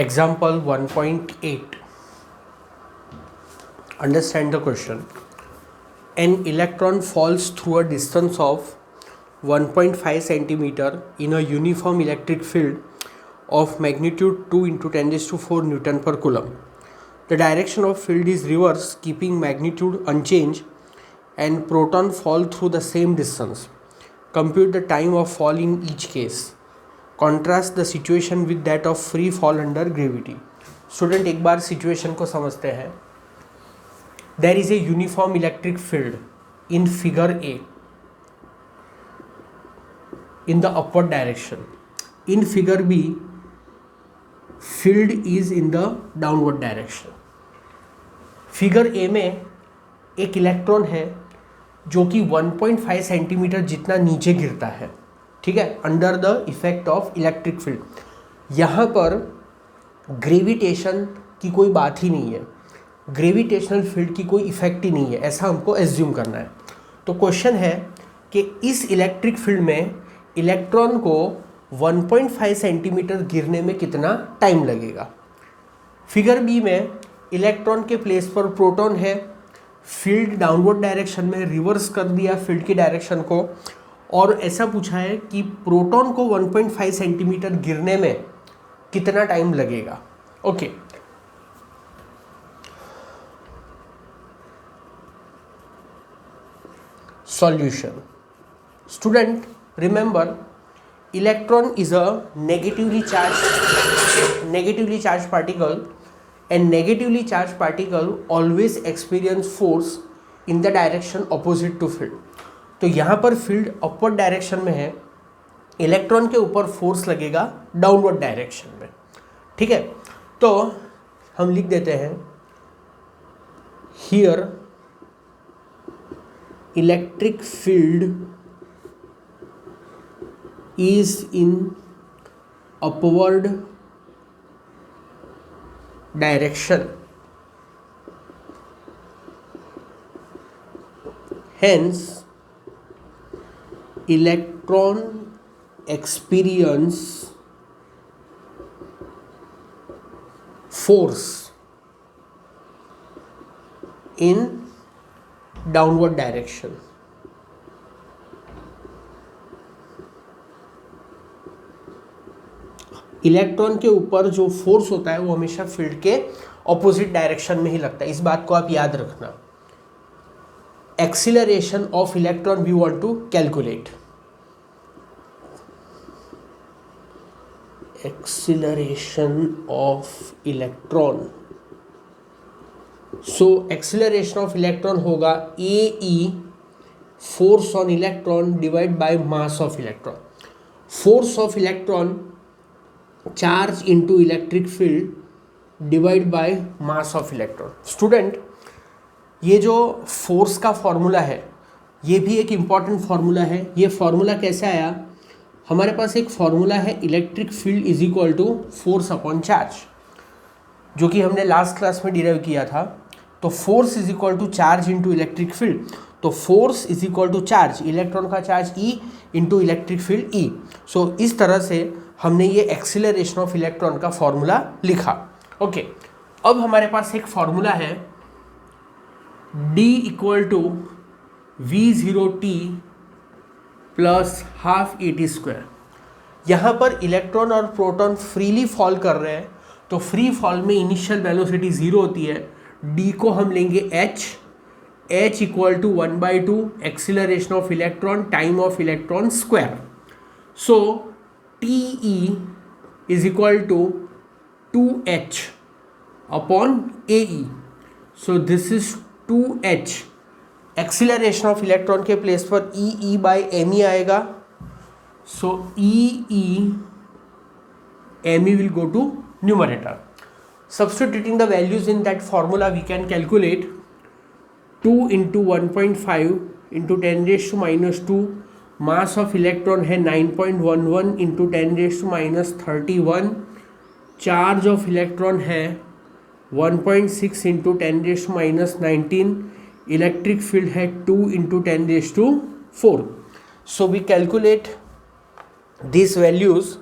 Example 1.8. Understand the question. An electron falls through a distance of 1.5 centimeter in a uniform electric field of magnitude 2 into 10 raised to 4 Newton per Coulomb. The direction of field is reverse, keeping magnitude unchanged, and proton fall through the same distance. Compute the time of fall in each case. Contrast the situation with that of free fall under gravity. Student एक बार situation को समझते हैं. There is a uniform electric field in figure A in the upward direction. In figure B, field is in the downward direction. Figure A में एक electron है जो कि 1.5 centimetre जितना नीचे गिरता है, ठीक है, under the effect of electric field. यहाँ पर ग्रेविटेशन की कोई बात ही नहीं है, ग्रेविटेशनल फील्ड की कोई इफेक्ट ही नहीं है, ऐसा हमको एज्यूम करना है. तो क्वेश्चन है कि इस इलेक्ट्रिक फील्ड में इलेक्ट्रॉन को 1.5 सेंटीमीटर गिरने में कितना टाइम लगेगा. फिगर बी में इलेक्ट्रॉन के प्लेस पर प्रोटॉन है, फील्ड डाउनवर्ड डायरेक्शन में रिवर्स कर दिया फील्ड की डायरेक्शन को, और ऐसा पूछा है कि प्रोटॉन को 1.5 सेंटीमीटर गिरने में कितना टाइम लगेगा. Okay, solution. Student remember, electron is a negatively charge particle, and negatively charged particle always experience force in the direction opposite to field. तो यहाँ पर फील्ड अपवर्ड डायरेक्शन में है, इलेक्ट्रॉन के ऊपर फोर्स लगेगा डाउनवर्ड डायरेक्शन में, ठीक है. तो हम लिख देते हैं here electric field is in upward direction, hence electron experience force in downward direction. Electron के ऊपर जो फोर्स होता है वो हमेशा फील्ड के ऑपोजिट डायरेक्शन में ही लगता है, इस बात को आप याद रखना. Acceleration of electron we want to calculate. Acceleration of electron, so acceleration of electron होगा AE, force on electron, divide by mass of electron. Force of electron charge into electric field divide by mass of electron. Student, ये जो force का formula है ये भी एक important formula है. ये फॉर्मूला कैसे आया? हमारे पास एक फॉर्मूला है electric field is equal to force upon charge, जो कि हमने लास्ट क्लास में डिराइव किया था. तो force is equal to charge into electric field. तो force is equal to charge, electron का charge E into electric field E. So इस तरह से हमने ये एक्सीलरेशन ऑफ इलेक्ट्रॉन का फॉर्मूला लिखा. ओके, अब हमारे पास एक फॉर्मूला है D equal to V0t plus half AT². यहाँ पर इलेक्ट्रॉन और प्रोटॉन फ्रीली फॉल कर रहे हैं, तो फ्री फॉल में इनिशियल वेलोसिटी 0 होती है. D को हम लेंगे h equal to 1/2 acceleration of electron time of electron square. So TE is equal to 2h upon AE. So this is 2h. Acceleration of electron के प्लेस पर EE by ME आएगा. So EE ME will go to numerator. Substituting the values in that formula, we can calculate 2 into 1.5 into 10 raised to minus 2. Mass of electron है 9.11 into 10 raise to minus 31. Charge of electron है 1.6 into 10 raise to minus 19. Electric field है 2 into 10 raise to 4. So we calculate these values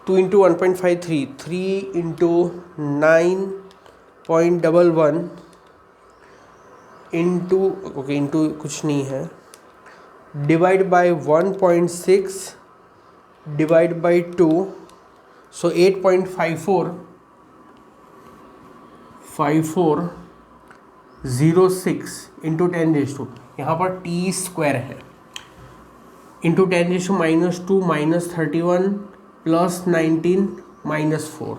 2 into 1.53, 3 into 9.11 into, okay into कुछ नहीं है, divide by 1.6 divide by 2, so 8.5406 into 10⁻², यहाँ पर T square है, into 10⁻², -31 plus 19 -4,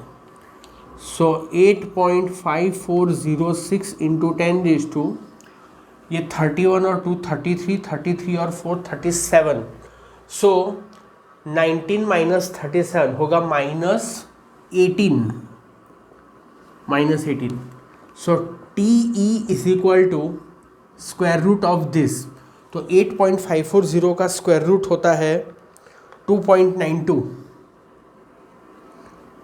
सो 8.5406 into 10⁻², ये 31 और 2 33, 33 और 4 37, सो 19 माइनस 37 होगा -18, so T E is equal to square root of this, तो 8.540 का स्क्वायर रूट होता है 2.92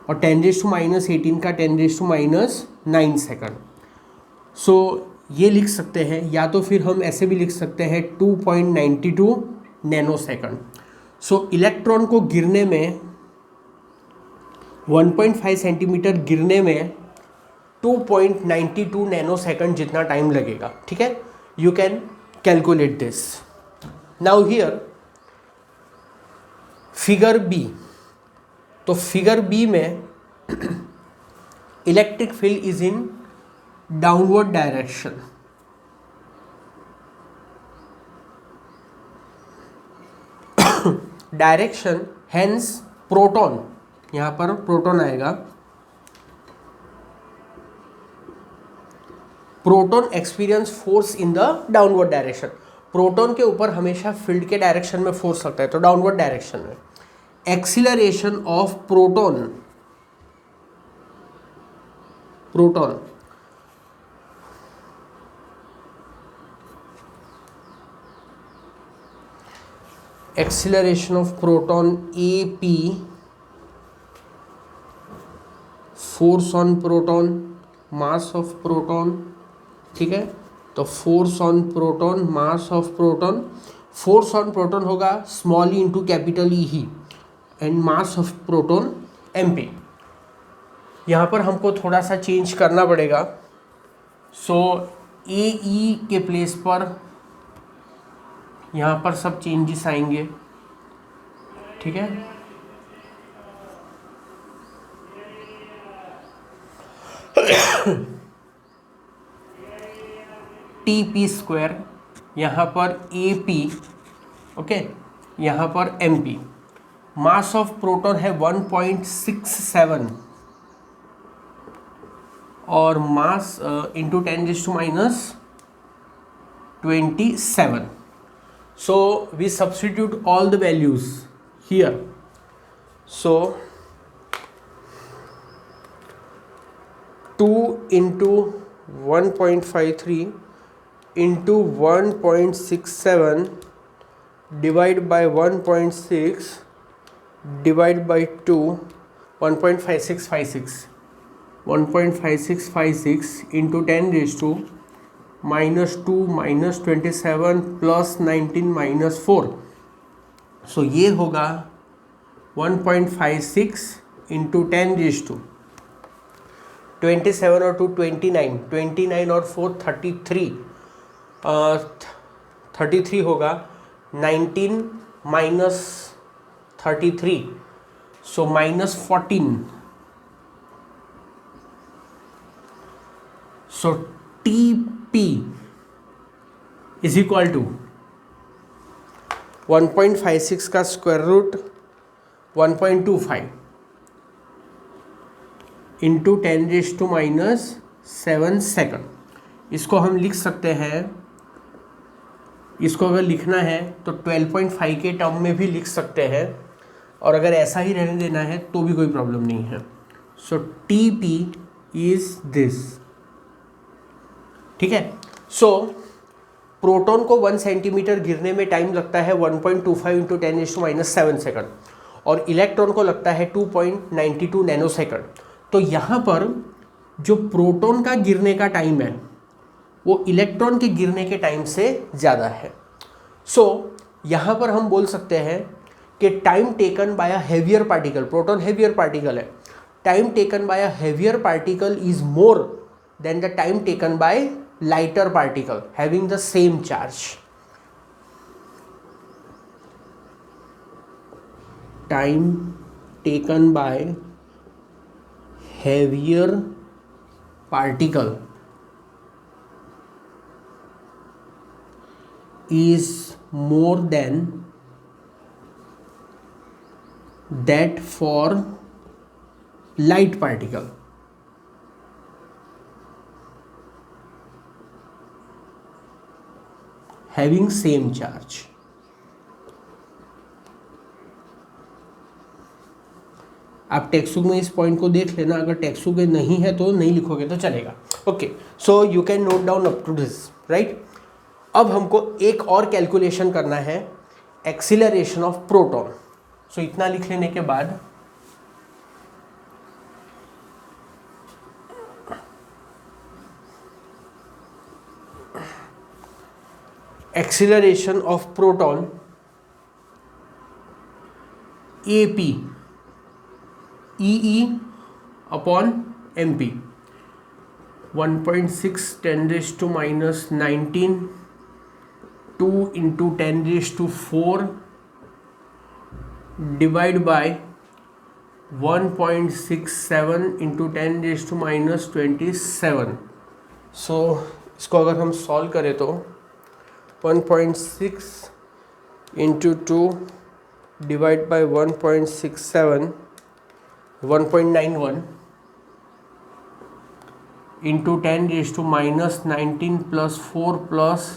और 10⁻⁻18 का 10⁻⁻9 सेकंड। सो ये लिख सकते हैं, या तो फिर हम ऐसे भी लिख सकते हैं 2.92 नैनो सेकंड। सो इलेक्ट्रॉन को गिरने में 1.5 सेंटीमीटर गिरने में 2.92 नैनो सेकंड जितना टाइम लगेगा। ठीक है, you can calculate this. Now here figure B, तो फिगर बी में electric field is in downward direction, direction hence proton, यहां पर प्रोटॉन आएगा, proton experience force in the downward direction. Proton के ऊपर हमेशा फील्ड के डायरेक्शन में फोर्स लगता है, तो डाउनवर्ड डायरेक्शन में। Acceleration of proton, acceleration of proton AP, force on proton, mass of proton. ठीक है, तो force on proton, mass of proton, force on proton होगा small E into capital E ही, and mass of proton MP। यहाँ पर हमको थोड़ा सा चेंज करना पड़ेगा, सो AE के प्लेस पर यहाँ पर सब चेंजेस आएंगे। ठीक है, TP स्क्वायर, यहाँ पर AP, ओके, यहाँ पर MP। मास ऑफ प्रोटॉन है 1.67 और mass into 10⁻⁻27। So we substitute all the values here. So 2 into 1.53 into 1.67 divide by 1.6 divide by 2, 1.5656, 1.5656 into 10⁻⁻2 -27 plus 19 -4, सो ये होगा 1.56 इंटू 10⁻², 27 और 2 29, 29 और 4 33, 33 होगा, 19 minus 33, so -14, so TP is equal to 1.56 का स्क्वायर रूट 1.25 इंटू 10⁻⁻7 सेकंड। इसको हम लिख सकते हैं, इसको अगर लिखना है तो 12.5 के टर्म में भी लिख सकते हैं, और अगर ऐसा ही रहने देना है तो भी कोई प्रॉब्लम नहीं है। सो TP इज दिस। ठीक है, सो प्रोटॉन को 1 सेंटीमीटर गिरने में टाइम लगता है 1.25 इंटू 10⁻⁻7 सेकंड, और इलेक्ट्रॉन को लगता है 2.92 नैनो सेकंड। तो यहाँ पर जो प्रोटॉन का गिरने का टाइम है वो इलेक्ट्रॉन के गिरने के टाइम से ज़्यादा है। सो यहाँ पर हम बोल सकते हैं कि time taken by a heavier particle, proton heavier particle है, time taken by a heavier particle is more than the time taken by lighter particle having the same charge. Time taken by heavier particle is more than that for light particle. Having same charge. आप text book में इस point को देख लेना, अगर text book में नहीं है तो नहीं लिखोगे तो चलेगा. Okay, so you can note down up to this, right. अब हमको एक और कैलकुलेशन करना है, एक्सीलरेशन ऑफ प्रोटॉन. सो इतना लिख लेने के बाद acceleration of proton AP EE upon MP 1.6 10 raised to minus 19 2 into 10 raised to 4 divide by 1.67 into 10 raised to minus 27. सो इसको अगर हम सॉल्व करें तो 1.6 into 2 divide by 1.67 1.91 into 10 raised to minus 19 plus 4 plus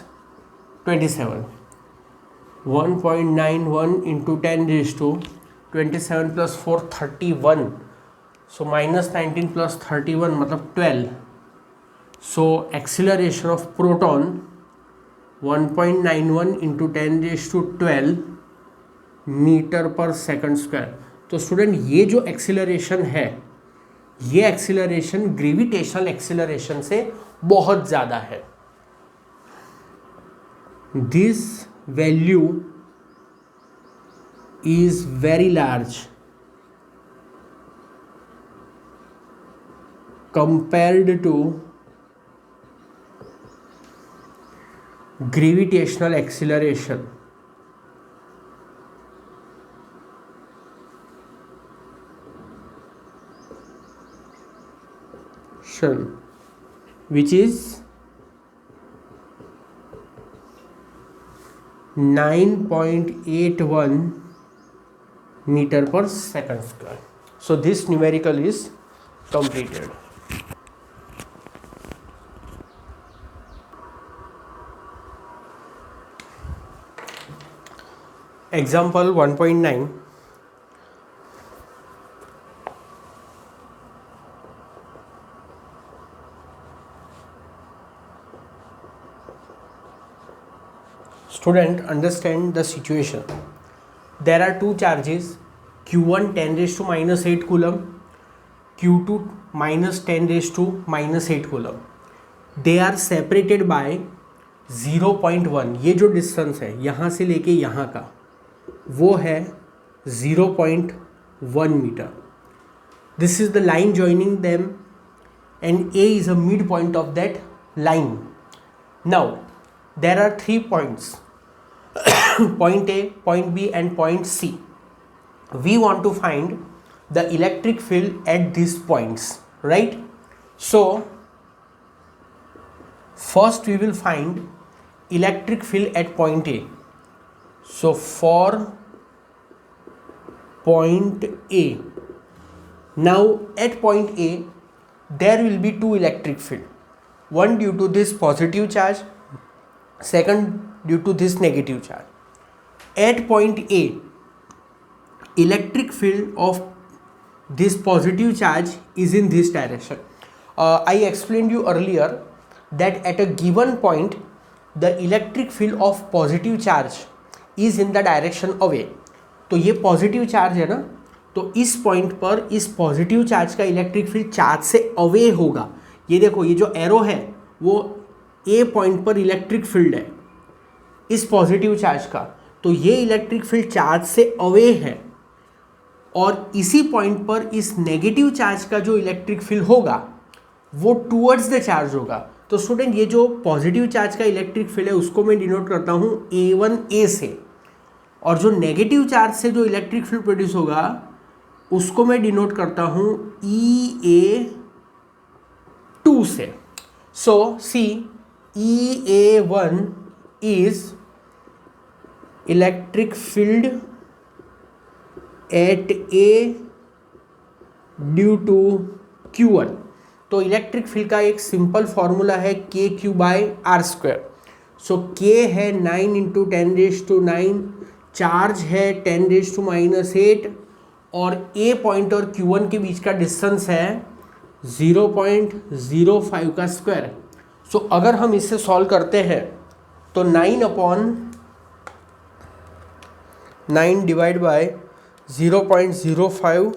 27. 1.91 into 10 raised to 27 plus 4 31. So minus 19 plus 31 मतलब 12. So acceleration of proton 1.91 into 10 raised to 12 metre पर second square. तो student ये जो एक्सीलरेशन है, ये एक्सीलरेशन ग्रेविटेशनल एक्सीलरेशन से बहुत ज़्यादा है. This value is very large compared to gravitational acceleration. which is 9.81 meter per second square. So this numerical is completed. Example 1.9. Student, understand the situation. There are two charges, Q1 10 raised to minus 8 coulomb, Q2 minus 10 raised to minus 8 coulomb. They are separated by 0.1. ये जो distance है यहाँ से लेके यहाँ का वो है 0.1 metre. This is the line joining them and A is a midpoint of that line. Now there are 3 points. Point A, point B and point C. We want to find the electric field at these points, right? So first we will find electric field at point A. So for point A, now at point A there will be two electric field, one due to this positive charge, second due to this negative charge. At point A, electric field of this positive charge is in this direction. I explained you earlier that at a given point the electric field of positive charge is in the direction away. तो ये positive charge है ना, तो इस point पर इस positive charge का electric field charge से अवे होगा. ये देखो, ये जो एरो है वो ए पॉइंट पर इलेक्ट्रिक फील्ड है इस पॉजिटिव चार्ज का. तो ये इलेक्ट्रिक फील्ड चार्ज से अवे है और इसी पॉइंट पर इस नेगेटिव चार्ज का जो इलेक्ट्रिक फील्ड होगा वो टूवर्ड्स द चार्ज होगा। तो स्टूडेंट ये जो पॉजिटिव चार्ज का इलेक्ट्रिक फील्ड है उसको मैं डिनोट करता हूँ A1A से, और जो नेगेटिव चार्ज से जो इलेक्ट्रिक फील्ड प्रोड्यूस होगा उसको मैं डिनोट करता हूँ EA2 से। So see EA1 is electric field at A due to Q1। तो इलेक्ट्रिक फील्ड का एक सिंपल फॉर्मूला है KQ/R²। सो K है 9 × 10⁻⁹, चार्ज है 10⁻⁻8 और A पॉइंट और Q1 के बीच का डिस्टेंस है 0.05 का स्क्वायर। सो अगर हम इसे सॉल्व करते हैं तो 9/9 divide by 0.05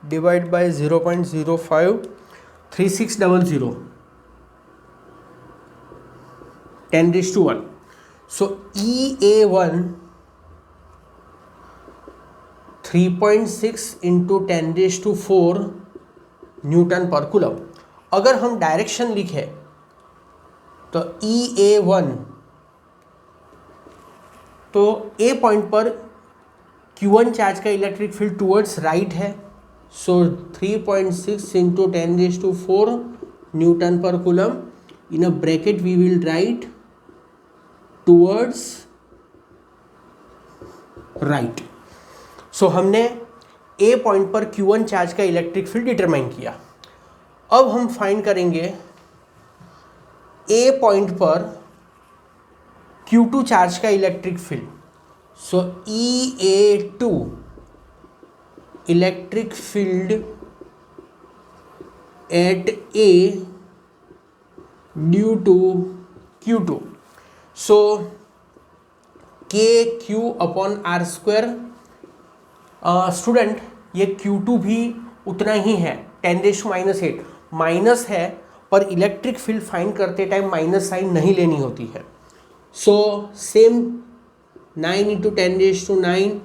divide by 0.05 3600 10⁻1। So EA1 3.6 × 10⁻4 newton per coulomb. अगर हम डायरेक्शन लिखें तो EA1, तो A पॉइंट पर Q1 चार्ज का इलेक्ट्रिक फील्ड टूवर्ड्स राइट है। So 3.6 × 10⁻4 newton per coulomb, in a bracket we will write towards right. So हमने A point पर Q1 चार्ज का इलेक्ट्रिक फील्ड डिटरमाइन किया। अब हम फाइंड करेंगे A पॉइंट पर Q2 चार्ज का electric field. So EA2 electric field at A due to Q2। So KQ/R²। Student ये Q2 भी उतना ही है 10⁻⁸, माइनस है पर इलेक्ट्रिक फील्ड फाइंड करते टाइम माइनस साइन नहीं लेनी होती है। सो सेम 9 × 10⁻⁹,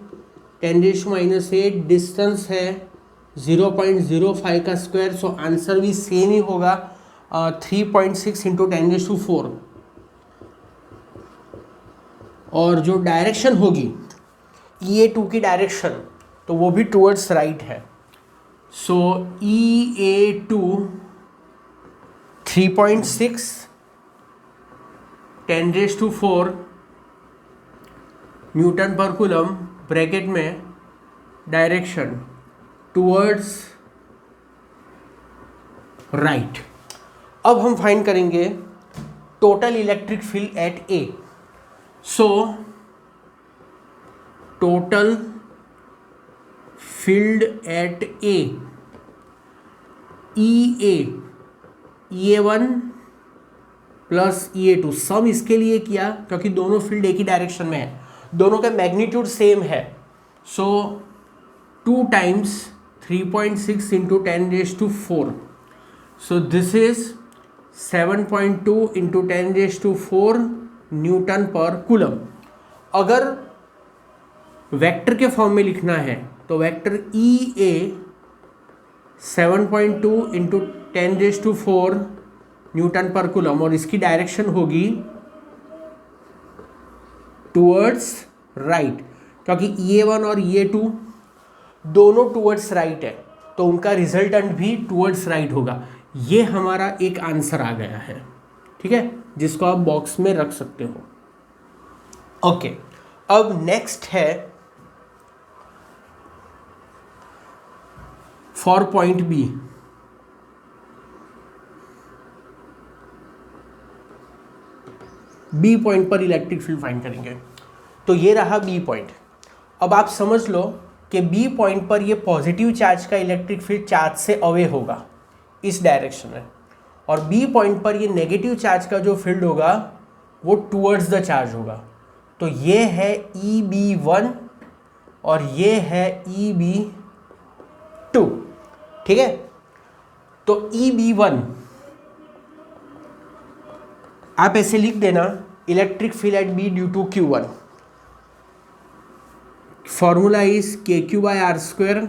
10⁻⁸, डिस्टेंस है 0.05 का स्क्वायर। सो आंसर भी सेम ही होगा 3.6 × 10⁻4। और जो डायरेक्शन होगी EA2 की डायरेक्शन तो वो भी टूवर्ड्स राइट है। सो EA2 3.6 10⁻4 newton per coulomb, bracket में डायरेक्शन टूवर्ड्स राइट। अब हम फाइंड करेंगे total electric field at A। So total field at A EA1 plus EA2, सम इसके लिए किया क्योंकि दोनों फील्ड एक ही डायरेक्शन में है, दोनों का मैग्नीट्यूड सेम है। सो 2 × 3.6 × 10⁻4। सो this is 7.2 × 10⁻4 newton per coulomb. अगर वेक्टर के फॉर्म में लिखना है तो vector EA 7.2 × 10⁻4 newton per coulomb, और इसकी डायरेक्शन होगी टूवर्ड्स राइट क्योंकि EA1 और EA2 दोनों टूवर्ड्स राइट है तो उनका रिजल्टेंट भी टूवर्ड्स राइट होगा। ये हमारा एक आंसर आ गया है, ठीक है, जिसको आप बॉक्स में रख सकते हो। ओके, अब नेक्स्ट है for point B। B point पर इलेक्ट्रिक फील्ड फाइंड करेंगे। तो ये रहा B पॉइंट। अब आप समझ लो कि B पॉइंट पर ये पॉजिटिव चार्ज का इलेक्ट्रिक फील्ड चार्ज से अवे होगा इस डायरेक्शन में, और B पॉइंट पर ये नेगेटिव चार्ज का जो फील्ड होगा वो टूवर्ड्स द चार्ज होगा। तो ये है EB1 और ये है EB2, ठीक है। तो EB1 आप ऐसे लिख देना, electric field at B due to Q1। Formula is KQ/R²,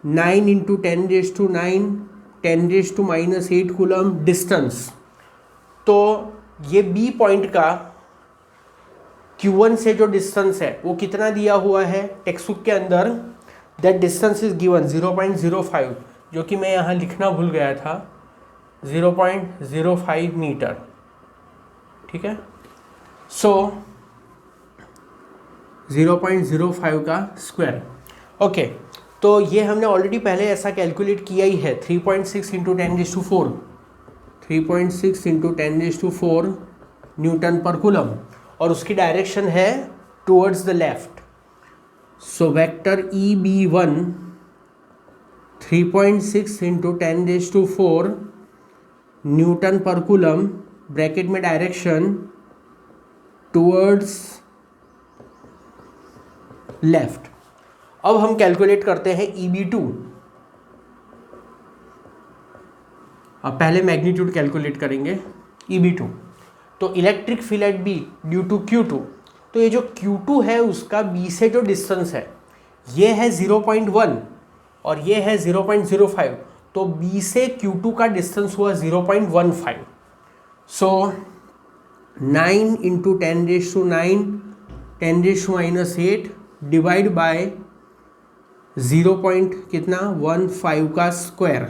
9 into 10⁻⁹, 10⁻⁻8 coulomb distance. तो ये बी पॉइंट का Q1 से जो डिस्टेंस है वो कितना दिया हुआ है टेक्स्ट बुक के अंदर, दैट डिस्टेंस इज गिवन 0.05, जो कि मैं यहाँ लिखना भूल गया था, 0.05 मीटर। ठीक है, सो 0.05 का स्क्वायर। ओके, तो ये हमने ऑलरेडी पहले ऐसा कैलकुलेट किया ही है, 3.6 into 10⁻⁴, 3.6 into 10⁻⁴ Newton per coulomb, और उसकी डायरेक्शन है towards the left. So vector EB1 3.6 into 10⁻⁴ Newton per coulomb, bracket में डायरेक्शन टुवर्ड्स लेफ्ट। अब हम कैलकुलेट करते हैं EB2। अब पहले मैग्नीट्यूड कैलकुलेट करेंगे EB2। तो electric field at B due to Q2, तो ये जो Q2 है उसका B से जो डिस्टेंस है ये है 0.1 और ये है 0.05, तो B से Q2 का डिस्टेंस हुआ 0.15। सो 9 इंटू 10⁻⁹, 10⁻⁻8 डिवाइड बाय 0.15 का स्क्वायर।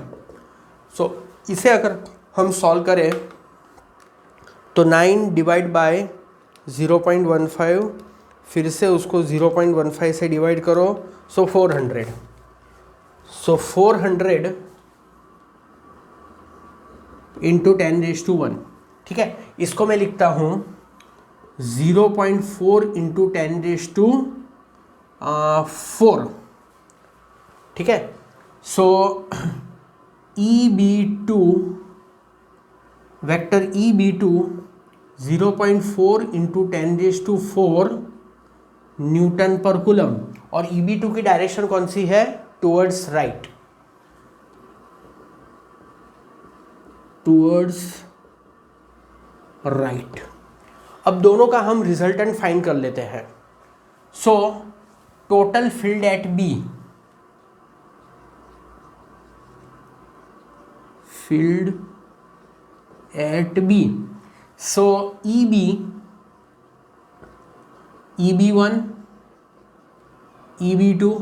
सो इसे अगर हम सॉल्व करें तो 9 डिवाइड बाय 0.15, फिर से उसको 0.15 से डिवाइड करो, सो 400। सो 400 इंटू 10⁻⁴। ठीक है, इसको मैं लिखता हूँ 0.4 इंटू 10⁻⁴। ठीक है, सो EB2 vector EB2 0.4 into 10⁻⁴ Newton per coulomb, और EB2 की डायरेक्शन कौन सी है, टुवर्ड्स राइट, टुवर्ड्स राइट। अब दोनों का हम रिजल्टेंट फाइंड कर लेते हैं। So total field at B, field at B, so EB1, EB2।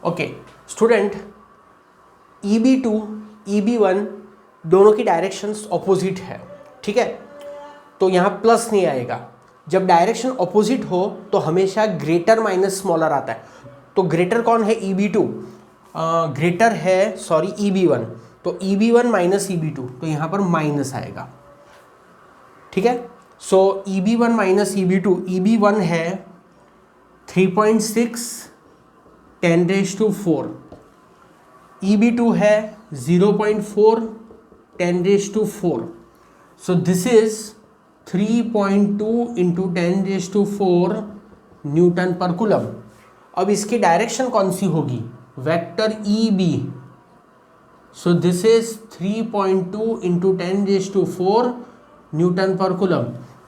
Okay student, EB2, EB1 दोनों की डायरेक्शंस ऑपोजिट है। ठीक है, तो यहाँ प्लस नहीं आएगा। जब डायरेक्शन ऑपोजिट हो तो हमेशा ग्रेटर माइनस स्मॉलर आता है। तो ग्रेटर कौन है, EB2, ग्रेटर है सॉरी EB1, तो EB1 माइनस EB2, तो यहाँ पर माइनस आएगा। ठीक है, सो EB1 माइनस EB2, EB1 है 3.6 10⁻⁴, EB2 है 0.4 10⁻⁴, सो this is 3.2 into 10⁻⁴ Newton per coulomb. अब इसकी डायरेक्शन कौन सी होगी, vector EB, so this is 3.2 into 10⁻⁴ Newton per coulomb.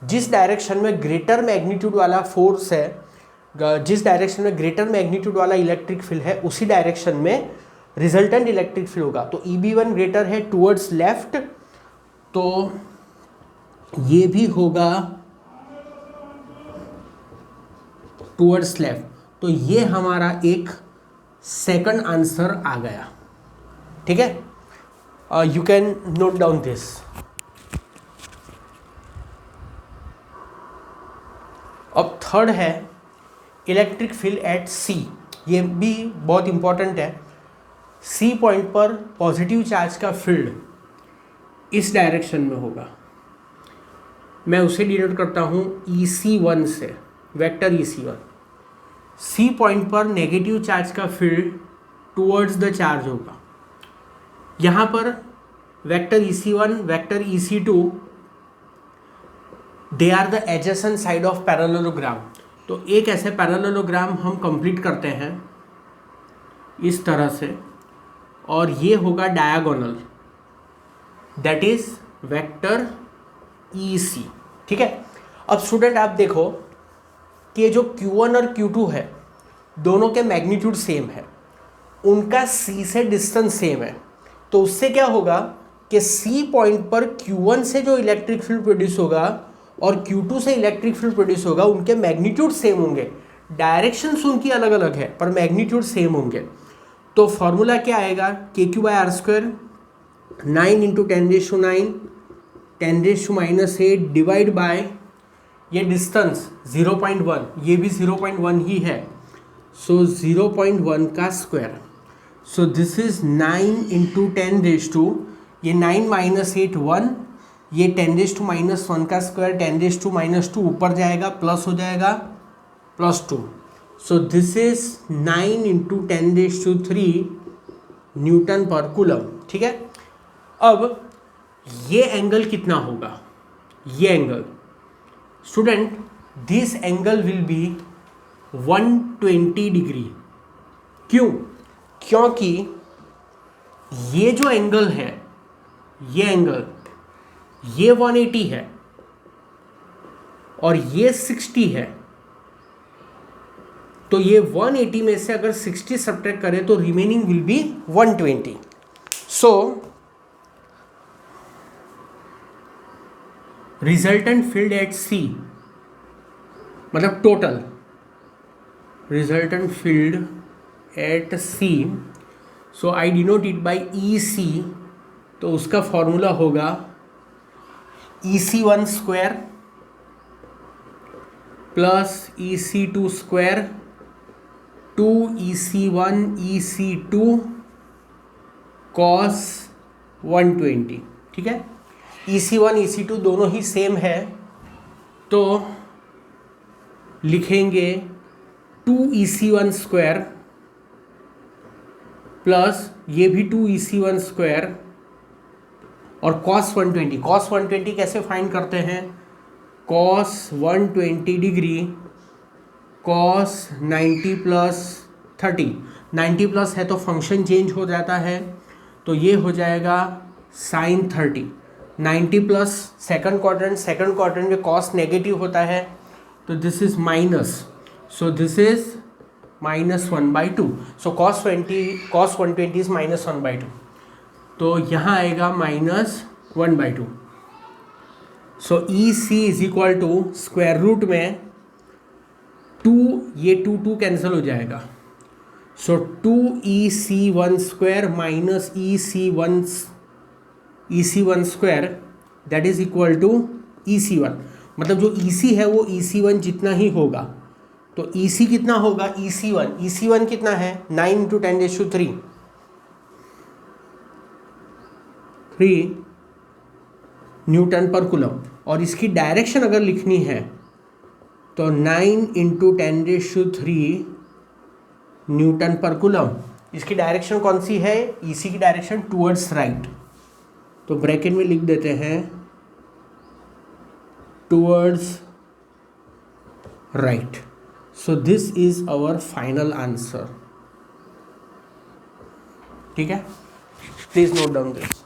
जिस डायरेक्शन में ग्रेटर मैग्नीट्यूड वाला फोर्स है, जिस डायरेक्शन में ग्रेटर मैग्नीट्यूड वाला इलेक्ट्रिक फील्ड है, उसी डायरेक्शन में रिजल्टेंट इलेक्ट्रिक फील्ड होगा। तो EB1 ग्रेटर है टुवर्ड्स लेफ्ट, तो ये भी होगा टुवर्ड्स लेफ्ट। तो ये हमारा एक सेकंड आंसर आ गया। ठीक है, you can note down this. अब थर्ड है इलेक्ट्रिक फील्ड एट C। ये भी बहुत इंपॉर्टेंट है। C पॉइंट पर पॉजिटिव चार्ज का फील्ड इस डायरेक्शन में होगा। मैं उसे डिनोट करता हूँ EC1 से, वेक्टर EC1। C पॉइंट पर नेगेटिव चार्ज का फील्ड टुवर्ड्स द चार्ज होगा। यहाँ पर vector EC1, vector EC2 they are the adjacent side of parallelogram. तो एक ऐसे पैरेललोग्राम हम कंप्लीट करते हैं इस तरह से, और ये होगा diagonal, that is vector EC। ठीक है, अब स्टूडेंट आप देखो कि जो Q1 और Q2 है दोनों के मैग्नीट्यूड सेम है, उनका C से डिस्टेंस सेम है, तो उससे क्या होगा कि C पॉइंट पर Q1 से जो इलेक्ट्रिक फील्ड प्रोड्यूस होगा और Q2 से इलेक्ट्रिक फील्ड प्रोड्यूस होगा, उनके मैग्नीट्यूड सेम होंगे, डायरेक्शंस उनकी अलग अलग है पर मैग्नीट्यूड सेम होंगे। तो फॉर्मूला क्या आएगा, KQ/R², 9 × 10⁹, 10⁻⁸ डिवाइड बाय ये डिस्टेंस 0.1, ये भी 0.1 ही है, सो 0.1 का स्क्वायर। सो दिस इज 9 × 10⁻, ये 9 - 8 1, ये 10⁻⁻1 का स्क्वायर, 10⁻⁻2 ऊपर जाएगा प्लस हो जाएगा +2। सो this is 9 × 10⁻³ Newton per coulomb. ठीक है, अब ये एंगल कितना होगा, ये angle student, this angle will be 120 degree. क्यों? क्योंकि ये जो एंगल है, ये एंगल, ये 180 है और ये 60 है, तो ये 180 में से अगर 60 सब्ट्रैक्ट करें तो remaining will be 120। So resultant field at C, मतलब total resultant field at C, so I denote it by EC, तो उसका फॉर्मूला होगा EC1² plus EC2² 2EC1 EC2 cos 120। ठीक है, EC1 EC2 दोनों ही सेम है, तो लिखेंगे 2EC1² प्लस ये भी 2EC1² और cos 120। cos 120 कैसे फाइंड करते हैं, cos 120 डिग्री cos 90 + 30, 90 प्लस है तो फंक्शन चेंज हो जाता है, तो ये हो जाएगा sin 30। 90 प्लस सेकंड क्वाड्रेंट में cos नेगेटिव होता है, तो this is minus, so this is -1/2। So cos 120 is -1/2, तो यहाँ आएगा -1/2। So EC is equal to square root में 2, ये 2 कैंसिल हो जाएगा, so 2EC1² minus EC1² that is equal to EC1, मतलब जो EC है वो EC1 जितना ही होगा, तो EC कितना होगा, EC1 कितना है 9 × 10⁻³ 3 न्यूटन पर कूलम, और इसकी डायरेक्शन अगर लिखनी है तो 9 × 10⁻³ न्यूटन पर कूलम। इसकी डायरेक्शन कौन सी है, EC की डायरेक्शन टूवर्ड्स राइट, तो ब्रैकेट में लिख देते हैं towards right. So this is our final answer. ठीक है, प्लीज नोट डाउन दिस।